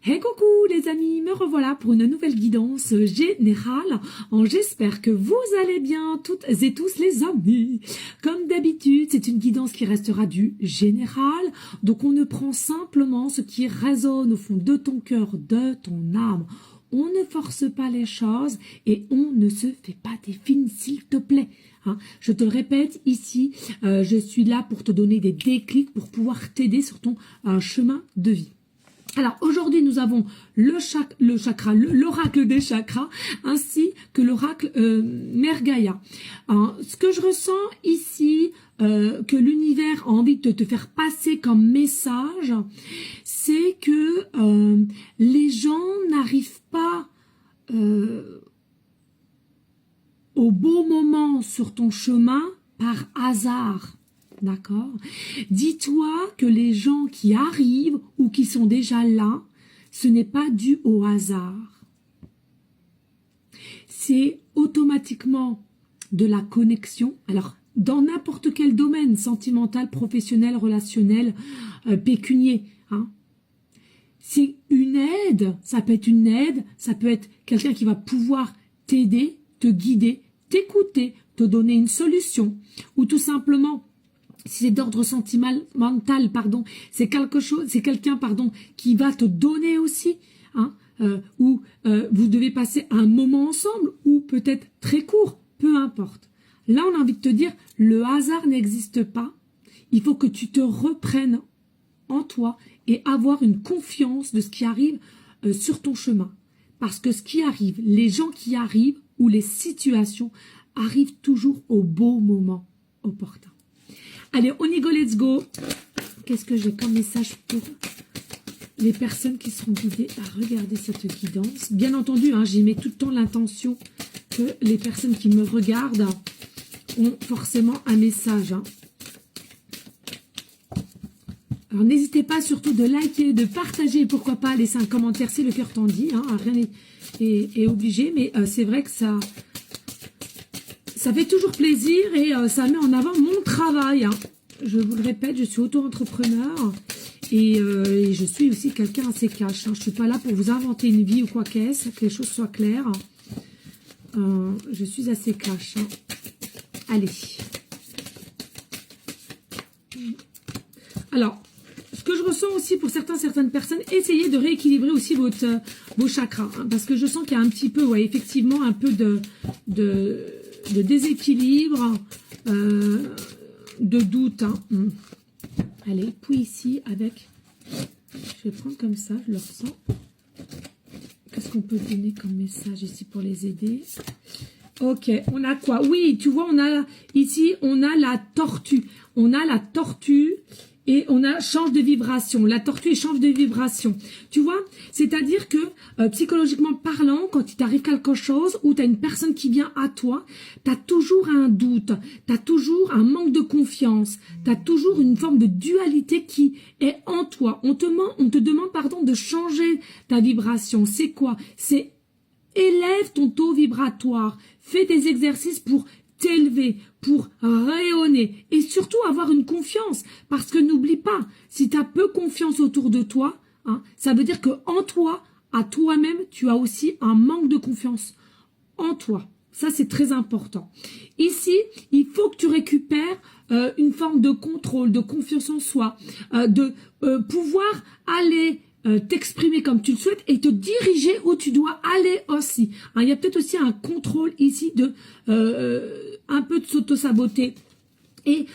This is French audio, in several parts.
Hey coucou les amis, me revoilà pour une nouvelle guidance générale. J'espère que vous allez bien toutes et tous les amis. Comme d'habitude, c'est une guidance qui restera du général. Donc on ne prend simplement ce qui résonne au fond de ton cœur, de ton âme. On ne force pas les choses et on ne se fait pas des films s'il te plaît. Je te le répète ici, je suis là pour te donner des déclics pour pouvoir t'aider sur ton chemin de vie. Alors aujourd'hui nous avons l'oracle des chakras ainsi que l'oracle Mère Gaïa. Ce que je ressens ici, que l'univers a envie de te faire passer comme message, c'est que les gens n'arrivent pas au beau moment sur ton chemin par hasard. D'accord? Dis-toi que les gens qui arrivent ou qui sont déjà là, ce n'est pas dû au hasard. C'est automatiquement de la connexion. Alors, dans n'importe quel domaine, sentimental, professionnel, relationnel, pécunier. C'est une aide, ça peut être une aide, ça peut être quelqu'un qui va pouvoir t'aider, te guider, t'écouter, te donner une solution. Ou tout simplement, si c'est d'ordre sentimental, pardon, c'est quelqu'un, qui va te donner aussi, ou vous devez passer un moment ensemble, ou peut-être très court, peu importe. Là, on a envie de te dire, le hasard n'existe pas. Il faut que tu te reprennes en toi et avoir une confiance de ce qui arrive sur ton chemin. Parce que ce qui arrive, les gens qui arrivent, ou les situations, arrivent toujours au beau moment opportun. Allez, on y go, let's go. Qu'est-ce que j'ai comme message pour les personnes qui seront guidées à regarder cette guidance? Bien entendu, j'y mets tout le temps l'intention que les personnes qui me regardent ont forcément un message. Alors, n'hésitez pas surtout de liker, de partager, et pourquoi pas laisser un commentaire si le cœur t'en dit. Rien n'est obligé, mais c'est vrai que ça fait toujours plaisir et ça met en avant mon travail. Je vous le répète, je suis auto-entrepreneur et je suis aussi quelqu'un assez cash. Je ne suis pas là pour vous inventer une vie ou quoi qu'est-ce, que les choses soient claires. Je suis assez cash. Allez. Alors, ce que je ressens aussi pour certaines personnes, essayez de rééquilibrer aussi vos chakras. Parce que je sens qu'il y a un petit peu, ouais, effectivement, un peu de déséquilibre, de doute. Allez, puis ici avec, je vais prendre comme ça, je le ressens. Qu'est-ce qu'on peut donner comme message ici pour les aider? Ok, on a quoi? Oui, tu vois, on a la tortue. On a la tortue. Et on a change de vibration. La tortue change de vibration. Tu vois, c'est-à-dire que psychologiquement parlant, quand il t'arrive quelque chose ou tu as une personne qui vient à toi, tu as toujours un doute, tu as toujours un manque de confiance, tu as toujours une forme de dualité qui est en toi. On te demande de changer ta vibration. C'est quoi? C'est élève ton taux vibratoire. Fais des exercices pour t'élever, pour rayonner et surtout avoir une confiance, parce que n'oublie pas, si tu as peu confiance autour de toi, ça veut dire que en toi, à toi-même, tu as aussi un manque de confiance en toi. Ça, c'est très important. Ici, il faut que tu récupères une forme de contrôle, de confiance en soi, de pouvoir aller t'exprimer comme tu le souhaites et te diriger où tu dois aller aussi. Il y a peut-être aussi un contrôle ici de un peu de s'auto-saboter. Et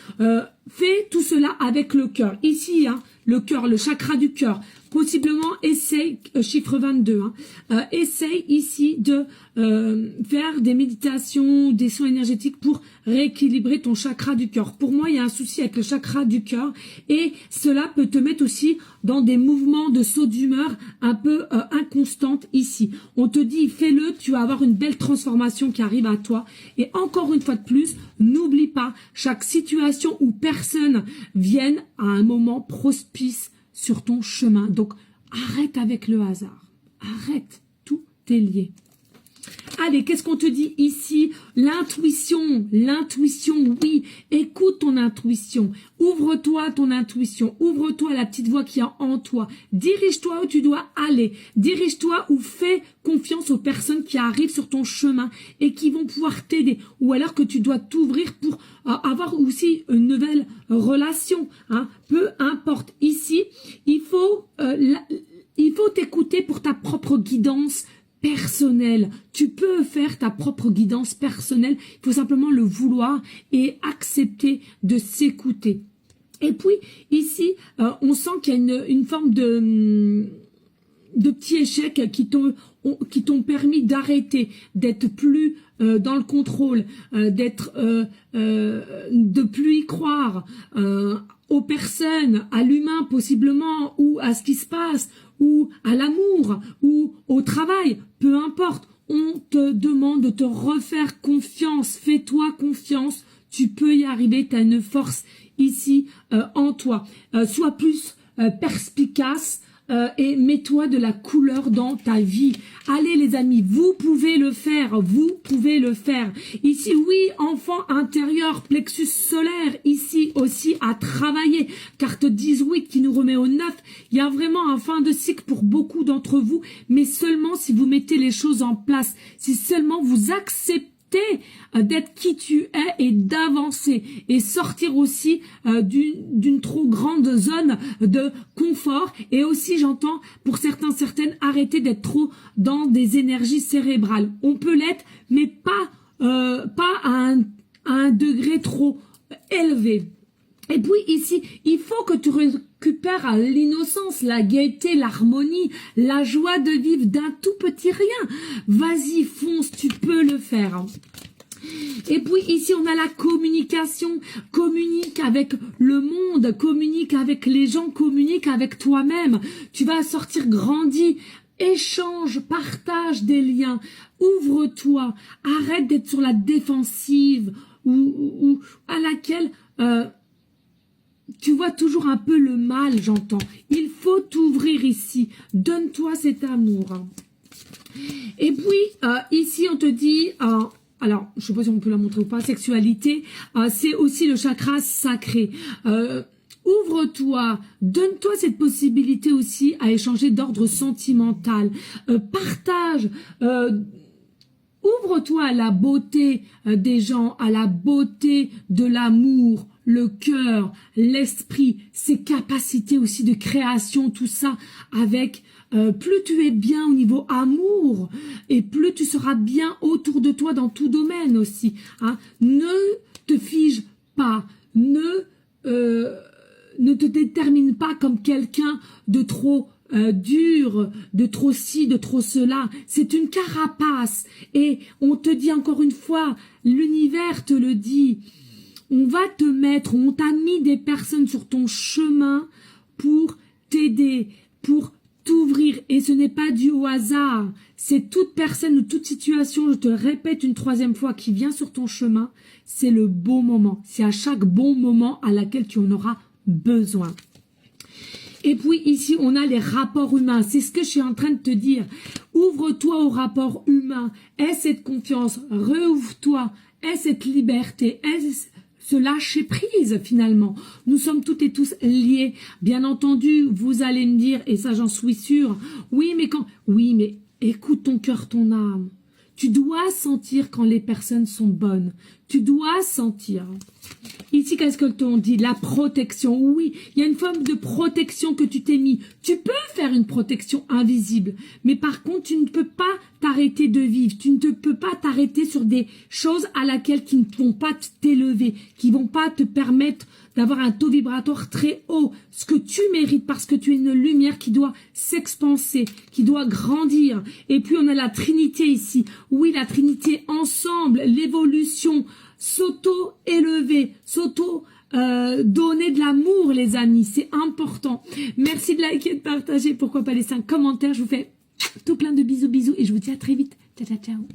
fais tout cela avec le cœur. Ici, le cœur, le chakra du cœur. Possiblement, essaye, chiffre 22, essaye ici de faire des méditations, des soins énergétiques pour rééquilibrer ton chakra du cœur. Pour moi, il y a un souci avec le chakra du cœur et cela peut te mettre aussi dans des mouvements de saut d'humeur un peu inconstantes ici. On te dit, fais-le, tu vas avoir une belle transformation qui arrive à toi. Et encore une fois de plus, n'oublie pas, chaque situation ou personne vienne à un moment propice sur ton chemin. Donc, arrête avec le hasard. Arrête, tout est lié. Allez, qu'est-ce qu'on te dit ici? L'intuition, oui. Écoute ton intuition. Ouvre-toi à ton intuition. Ouvre-toi à la petite voix qui est en toi. Dirige-toi où tu dois aller. Dirige-toi ou fais confiance aux personnes qui arrivent sur ton chemin et qui vont pouvoir t'aider. Ou alors que tu dois t'ouvrir pour avoir aussi une nouvelle relation. Hein. Peu importe. Ici, il faut t'écouter pour ta propre guidance personnelle. Tu peux faire ta propre guidance personnelle. Il faut simplement le vouloir et accepter de s'écouter. Et puis, ici, on sent qu'il y a une forme de petits échecs qui t'ont permis d'arrêter, d'être plus dans le contrôle, de plus y croire aux personnes, à l'humain possiblement, ou à ce qui se passe, ou à l'amour, ou au travail, peu importe. On te demande de te refaire confiance. Fais-toi confiance. Tu peux y arriver. Tu as une force ici en toi. Sois plus perspicace et mets-toi de la couleur dans ta vie. Allez les amis, vous pouvez le faire. Vous pouvez le faire. Ici, oui, enfant intérieur, plexus solaire, ici aussi à travailler. Carte 18 qui nous remet au 9. Il y a vraiment un fin de cycle pour beaucoup d'entre vous, mais seulement si vous mettez les choses en place. Si seulement vous acceptez d'être qui tu es et d'avancer et sortir aussi d'une trop grande zone de confort, et aussi j'entends pour certaines arrêter d'être trop dans des énergies cérébrales. On peut l'être mais pas à un degré trop élevé. Et puis ici, il faut que tu récupères l'innocence, la gaieté, l'harmonie, la joie de vivre d'un tout petit rien. Vas-y, fonce, tu peux le faire. Et puis ici, on a la communication. Communique avec le monde, communique avec les gens, communique avec toi-même. Tu vas sortir grandi. Échange, partage des liens. Ouvre-toi. Arrête d'être sur la défensive ou à laquelle... tu vois toujours un peu le mal, j'entends. Il faut t'ouvrir ici. Donne-toi cet amour. Et puis, ici, on te dit... alors, je ne sais pas si on peut la montrer ou pas. Sexualité, c'est aussi le chakra sacré. Ouvre-toi. Donne-toi cette possibilité aussi à échanger d'ordre sentimental. Partage. Ouvre-toi à la beauté des gens, à la beauté de l'amour, le cœur, l'esprit, ses capacités aussi de création, tout ça avec plus tu es bien au niveau amour et plus tu seras bien autour de toi dans tout domaine aussi. Hein. Ne te fige pas, ne te détermine pas comme quelqu'un de trop dur, de trop ci, de trop cela. C'est une carapace. Et on te dit encore une fois, l'univers te le dit, on va te mettre, on t'a mis des personnes sur ton chemin pour t'aider, pour t'ouvrir. Et ce n'est pas dû au hasard. C'est toute personne ou toute situation, je te répète une troisième fois, qui vient sur ton chemin, c'est le bon moment. C'est à chaque bon moment à laquelle tu en auras besoin. Et puis ici, on a les rapports humains. C'est ce que je suis en train de te dire. Ouvre-toi aux rapports humains. Aie cette confiance. Réouvre-toi. Aie cette liberté. Aie ce lâcher prise finalement. Nous sommes toutes et tous liés. Bien entendu, vous allez me dire, et ça j'en suis sûre, oui mais écoute ton cœur, ton âme. Tu dois sentir quand les personnes sont bonnes. Tu dois sentir. Ici, qu'est-ce que t'on dit? La protection. Oui, il y a une forme de protection que tu t'es mis. Tu peux faire une protection invisible. Mais par contre, tu ne peux pas t'arrêter de vivre. Tu ne peux pas t'arrêter sur des choses à laquelle qui ne vont pas t'élever, qui vont pas te permettre d'avoir un taux vibratoire très haut. Ce que tu mérites parce que tu es une lumière qui doit s'expanser, qui doit grandir. Et puis, on a la Trinité ici. Oui, la Trinité ensemble, l'évolution, s'auto-élever, donner de l'amour, les amis, c'est important. Merci de liker, de partager, pourquoi pas les 5 commentaires. Je vous fais tout plein de bisous et je vous dis à très vite. Ciao, ciao, ciao.